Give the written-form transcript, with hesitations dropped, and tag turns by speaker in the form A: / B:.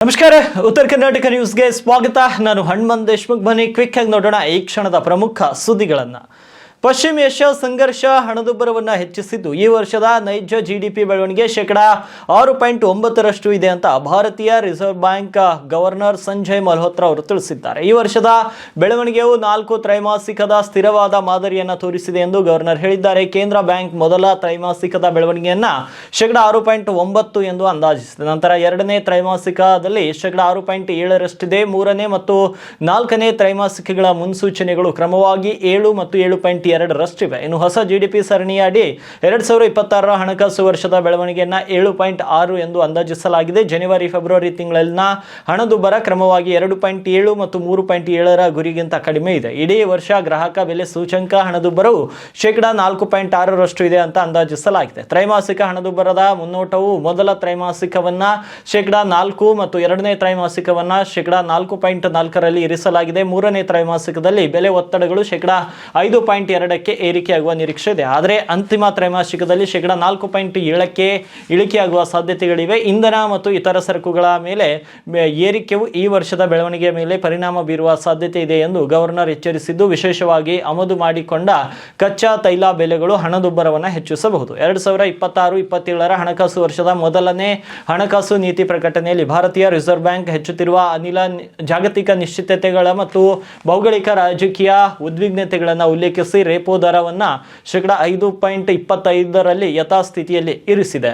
A: ನಮಸ್ಕಾರ, ಉತ್ತರ ಕರ್ನಾಟಕ ನ್ಯೂಸ್ಗೆ ಸ್ವಾಗತ. ನಾನು ಹನುಮಂತ್ ದೇಶಮುಖ್. ಬನ್ನಿ ಕ್ವಿಕ್ ಆಗಿ ನೋಡೋಣ ಈ ಕ್ಷಣದ ಪ್ರಮುಖ ಸುದ್ದಿಗಳನ್ನು. ಪಶ್ಚಿಮ ಏಷ್ಯಾ ಸಂಘರ್ಷ ಹಣದುಬ್ಬರವನ್ನು ಹೆಚ್ಚಿಸಿದ್ದು ಈ ವರ್ಷದ ನೈಜ ಜಿಡಿಪಿ ಬೆಳವಣಿಗೆ ಶೇಕಡಾ 6.9ರಷ್ಟು ಇದೆ ಅಂತ ಭಾರತೀಯ reserve bank governor Sanjay Malhotra ಅವರು ತಿಳಿಸಿದ್ದಾರೆ. ಈ ವರ್ಷದ ಬೆಳವಣಿಗೆಯು 4 ತ್ರೈಮಾಸಿಕದ ಸ್ಥಿರವಾದ ಮಾದರಿಯನ್ನು ತೋರಿಸಿದೆ ಎಂದು ಗವರ್ನರ್ ಹೇಳಿದ್ದಾರೆ. ಕೇಂದ್ರ ಬ್ಯಾಂಕ್ ಮೊದಲ ತ್ರೈಮಾಸಿಕದ ಬೆಳವಣಿಗೆಯನ್ನ ಶೇಕಡಾ 6.9 ಎಂದು ಅಂದಾಜಿಸಿದೆ. ನಂತರ ಎರಡನೇ ತ್ರೈಮಾಸಿಕದಲ್ಲಿ ಶೇಕಡಾ 6.7ರಷ್ಟಿದೆ. ಮೂರನೇ ಮತ್ತು ನಾಲ್ಕನೇ ತ್ರೈಮಾಸಿಕಗಳ ಮುನ್ಸೂಚನೆಗಳು ಕ್ರಮವಾಗಿ 7 ಮತ್ತು 7.2ರಷ್ಟಿವೆ. ಇನ್ನು ಹೊಸ ಜಿಡಿಪಿ ಸರಣಿಯಡಿ 2026ರ ಹಣಕಾಸು ವರ್ಷದ ಬೆಳವಣಿಗೆಯನ್ನ 7.6 ಎಂದು ಅಂದಾಜಿಸಲಾಗಿದೆ. ಜನವರಿ ಫೆಬ್ರವರಿ ತಿಂಗಳಲ್ಲಿನ ಹಣದುಬ್ಬರ ಕ್ರಮವಾಗಿ 2.7 ಮತ್ತು 3.7ರ ಗುರಿಗಿಂತ ಕಡಿಮೆ ಇದೆ. ಇಡೀ ವರ್ಷ ಗ್ರಾಹಕ ಬೆಲೆ ಸೂಚಂಕ ಹಣದುಬ್ಬರವು ಶೇಕಡಾ 4.6ರಷ್ಟು ಇದೆ ಅಂತ ಅಂದಾಜಿಸಲಾಗಿದೆ. ತ್ರೈಮಾಸಿಕ ಹಣದುಬ್ಬರದ ಮುನ್ನೋಟವು ಮೊದಲ ತ್ರೈಮಾಸಿಕವನ್ನ ಶೇಕಡಾ 4 ಮತ್ತು ಎರಡನೇ ತ್ರೈಮಾಸಿಕವನ್ನ ಶೇಕಡಾ 4.4ರಲ್ಲಿ ಇರಿಸಲಾಗಿದೆ. ಮೂರನೇ ತ್ರೈಮಾಸಿಕದಲ್ಲಿ ಬೆಲೆ ಒತ್ತಡಗಳು ಶೇಕಡಾ 5.2ಕ್ಕೆ ಏರಿಕೆಯಾಗುವ ನಿರೀಕ್ಷೆ ಇದೆ. ಆದರೆ ಅಂತಿಮ ತ್ರೈಮಾಸಿಕದಲ್ಲಿ ಶೇಕಡಾ 4.7ಕ್ಕೆ ಇಳಿಕೆಯಾಗುವ ಸಾಧ್ಯತೆಗಳಿವೆ. ಇಂಧನ ಮತ್ತು ಇತರ ಸರಕುಗಳ ಮೇಲೆ ಏರಿಕೆಯು ಈ ವರ್ಷದ ಬೆಳವಣಿಗೆಯ ಮೇಲೆ ಪರಿಣಾಮ ಬೀರುವ ಸಾಧ್ಯತೆ ಇದೆ ಎಂದು ಗವರ್ನರ್ ಎಚ್ಚರಿಸಿದ್ದು, ವಿಶೇಷವಾಗಿ ಆಮದು ಮಾಡಿಕೊಂಡ ಕಚ್ಚಾ ತೈಲ ಬೆಲೆಗಳು ಹಣದುಬ್ಬರವನ್ನು ಹೆಚ್ಚಿಸಬಹುದು. 2026-27ರ ಹಣಕಾಸು ವರ್ಷದ ಮೊದಲನೇ ಹಣಕಾಸು ನೀತಿ ಪ್ರಕಟಣೆಯಲ್ಲಿ ಭಾರತೀಯ ರಿಸರ್ವ್ ಬ್ಯಾಂಕ್ ಹೆಚ್ಚುತ್ತಿರುವ ಜಾಗತಿಕ ನಿಶ್ಚಿತತೆಗಳ ಮತ್ತು ಭೌಗೋಳಿಕ ರಾಜಕೀಯ ಉದ್ವಿಗ್ನತೆಗಳನ್ನು ಉಲ್ಲೇಖಿಸಿ ರೆಪೋ ದರವನ್ನು ಶೇಕಡಾ 5.25ರಲ್ಲಿ ಯಥಾಸ್ಥಿತಿಯಲ್ಲಿ ಇರಿಸಿದೆ.